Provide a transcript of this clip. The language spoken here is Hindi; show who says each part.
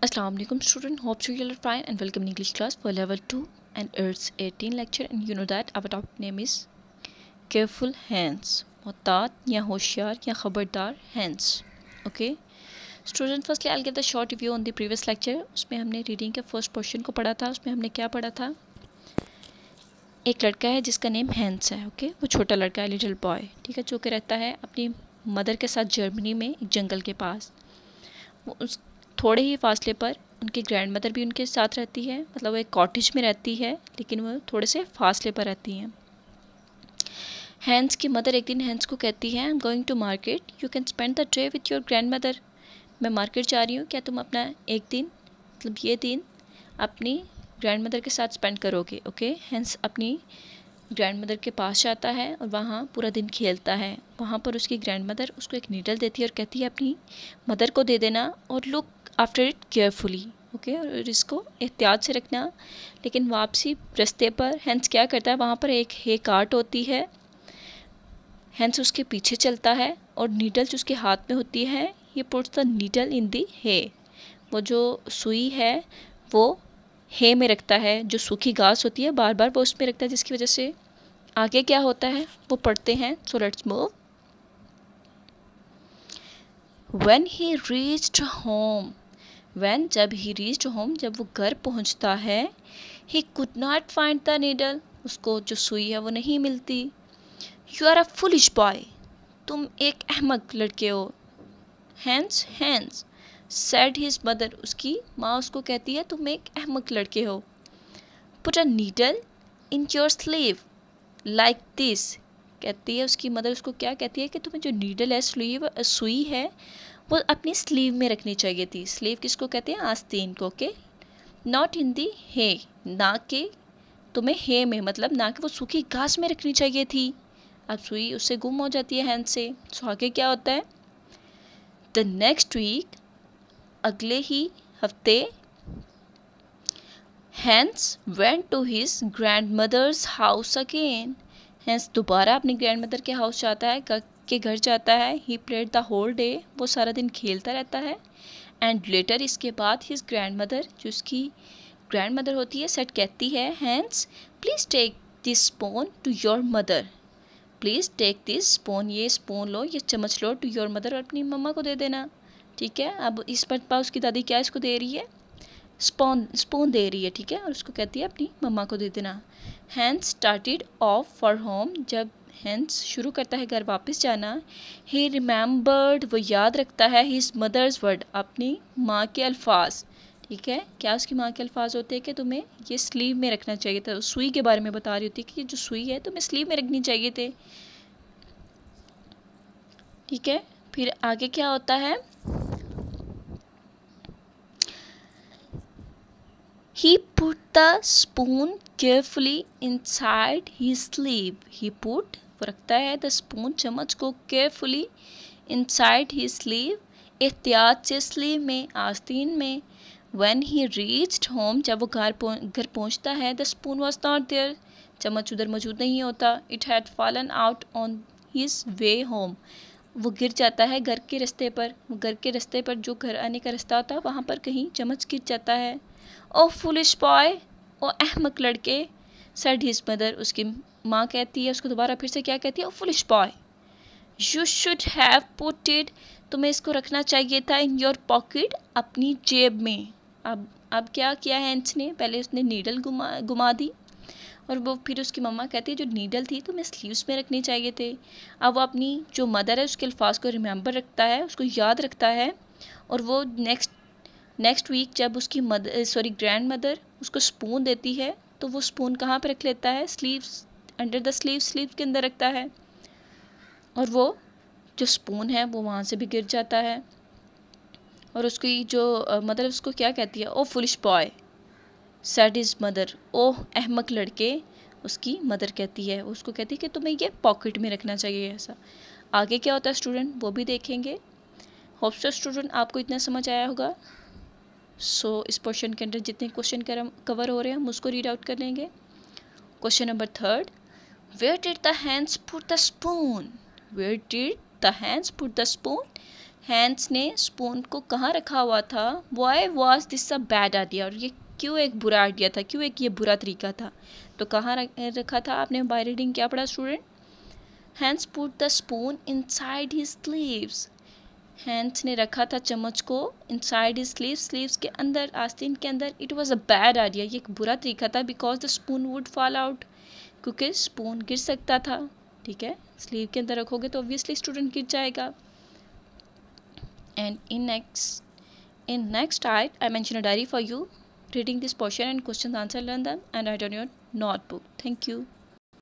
Speaker 1: Assalamu alaikum student, hope you are fine and welcome in English class for level 2 and it's 18 lecture and you know that our topic name is careful hands, मोहतात या होशियार या खबरदार hands. Okay student, firstly I'll give the short review on the previous lecture. उसमें हमने रीडिंग के फर्स्ट पोर्शन को पढ़ा था. उसमें हमने क्या पढ़ा था, एक लड़का है जिसका नेम हैंस है. ओके वो छोटा लड़का है, लिटिल बॉय, ठीक है, जो कि रहता है अपनी मदर के साथ जर्मनी में एक जंगल के पास. वो उस थोड़े ही फासले पर उनकी ग्रैंड मदर भी उनके साथ रहती है, मतलब वो एक कॉटेज में रहती है लेकिन वो थोड़े से फासले पर रहती हैं. हैंस की मदर एक दिन हैंस को कहती है, I am going to market, you can spend the day with your grandmother. मैं मार्केट जा रही हूँ, क्या तुम अपना एक दिन, मतलब ये दिन अपनी ग्रैंड मदर के साथ स्पेंड करोगे. ओके हैंस अपनी ग्रैंड मदर के पास जाता है और वहाँ पूरा दिन खेलता है. वहाँ पर उसकी ग्रैंड मदर उसको एक नीडल देती है और कहती है अपनी मदर को दे देना और look after it carefully. Okay और इसको एहतियात से रखना. लेकिन वापसी रास्ते पर हैंस क्या करता है, वहाँ पर एक हे कार्ट होती है. हैंस उसके पीछे चलता है और नीडल जो उसके हाथ में होती है, ये पुट्स द नीडल इन दी हे. वो जो सुई है वो हे में रखता है, जो सूखी घास होती है बार बार वो उसमें रखता है, जिसकी वजह से आगे क्या होता है वो पढ़ते हैं. So let's move. When he reached home, when जब he reached home, जब वो घर पहुंचता है, he could not find the needle, उसको जो सुई है वो नहीं मिलती. You are a foolish boy, तुम एक अहमक लड़के हो. Hence said his mother, उसकी माँ उसको कहती है तुम एक अहमक लड़के हो. Put a needle in your sleeve like this, कहती है उसकी मदर उसको क्या कहती है कि तुम्हें जो नीडल है, सुई है, वो अपनी स्लीव में रखनी चाहिए थी. स्लीव किसको कहते हैं, आस्तीन को. ओके नॉट इन दी हे, ना कि तुम्हें हे में, मतलब ना कि वो सूखी घास में रखनी चाहिए थी. अब सुई उससे गुम हो जाती है हैंड से. सो आगे क्या होता है, द नेक्स्ट वीक, अगले ही हफ्ते, Hans went to his grandmother's house again. Hans दोबारा अपनी ग्रैंड मदर के हाउस जाता है, के घर जाता है. He played the whole day, वो सारा दिन खेलता रहता है. एंड लेटर, इसके बाद हिज ग्रैंड मदर, जो उसकी ग्रैंड मदर होती है, सेट कहती है, Hans please take this spoon to your mother, please take this spoon, ये स्पून लो, ये चम्मच लो, टू योर मदर, और अपनी मम्मा को दे देना. ठीक है, अब इस पर उसकी दादी क्या इसको दे रही है, स्पून दे रही है. ठीक है, और उसको कहती है अपनी मम्मा को दे देना. Hans started off for home, जब हैंस शुरू करता है घर वापस जाना. ही रिमेंबर्ड, वो याद रखता है, हिज मदर्स वर्ड, अपनी माँ के अल्फाज. ठीक है, क्या उसकी माँ के अल्फाज होते हैं कि तुम्हें ये स्लीव में रखना चाहिए था. सुई के बारे में बता रही होती है कि ये जो सुई है तुम्हें स्लीव में रखनी चाहिए थे. ठीक है, फिर आगे क्या होता है, he put the spoon carefully inside his sleeve. He put, वो रखता है, the spoon, चम्मच को, carefully inside his sleeve, एहतियात से स्लीव में, आस्तीन में. When he reached home, जब वो घर पहुंचता है, the spoon was not there, चम्मच उधर मौजूद नहीं होता. It had fallen out on his way home, वो गिर जाता है घर के रास्ते पर. वो घर के रास्ते पर जो घर आने का रास्ता होता है वहाँ पर कहीं चम्मच गिर जाता है. ओ फुलिश बॉय, ओ अहमक लड़के, सेड हिज मदर, उसकी माँ कहती है उसको दोबारा फिर से क्या कहती है, oh foolish boy, you should have put it, तुम्हें इसको रखना चाहिए था, इन योर पॉकेट, अपनी जेब में. अब क्या किया हैंस ने, पहले उसने नीडल घुमा दी और वो फिर उसकी मम्मा कहती है जो नीडल थी तुम्हें स्लीव्स में रखनी चाहिए थे. अब वो अपनी जो मदर है उसके अल्फाज को रिमेंबर रखता है, उसको याद रखता है. और वो नेक्स्ट वीक जब उसकी ग्रैंड मदर उसको स्पून देती है तो वो स्पून कहाँ पर रख लेता है, स्लीव्स, अंडर द स्लीव के अंदर रखता है. और वो जो स्पून है वो वहाँ से भी गिर जाता है. और उसकी जो मदर उसको क्या कहती है, oh foolish boy, said his mother, ओह अहमक लड़के, उसकी मदर कहती है, उसको कहती है कि तुम्हें ये पॉकेट में रखना चाहिए. ऐसा आगे क्या होता है स्टूडेंट वो भी देखेंगे. होप सो स्टूडेंट आपको इतना समझ आया होगा. सो इस पोर्शन के अंदर जितने क्वेश्चन कवर हो रहे हैं हम उसको रीड आउट कर लेंगे. Question number 3, where did the hands put the spoon, where did the hands put the spoon, Hans ने स्पून को कहाँ रखा हुआ था? Why was this a bad idea? और ये क्यों एक बुरा आइडिया था, क्यों एक ये बुरा तरीका था? तो कहाँ रखा था? आपने बाय रीडिंग क्या पढ़ा student? Hans put the spoon inside his sleeves. Hans ने रखा था चम्मच को इनसाइड हिज स्लीव्स, स्लीव्स के अंदर, आस्तीन के अंदर। It was a bad idea, ये एक बुरा तरीका था, because the spoon would fall out, क्योंकि स्पून गिर सकता था। ठीक है, स्लीव के अंदर रखोगे तो ऑब्वियसली स्टूडेंट गिर जाएगा। And in next type, I mention a diary for you. Reading this portion and questions answer, learn them and write on your notebook. Thank you.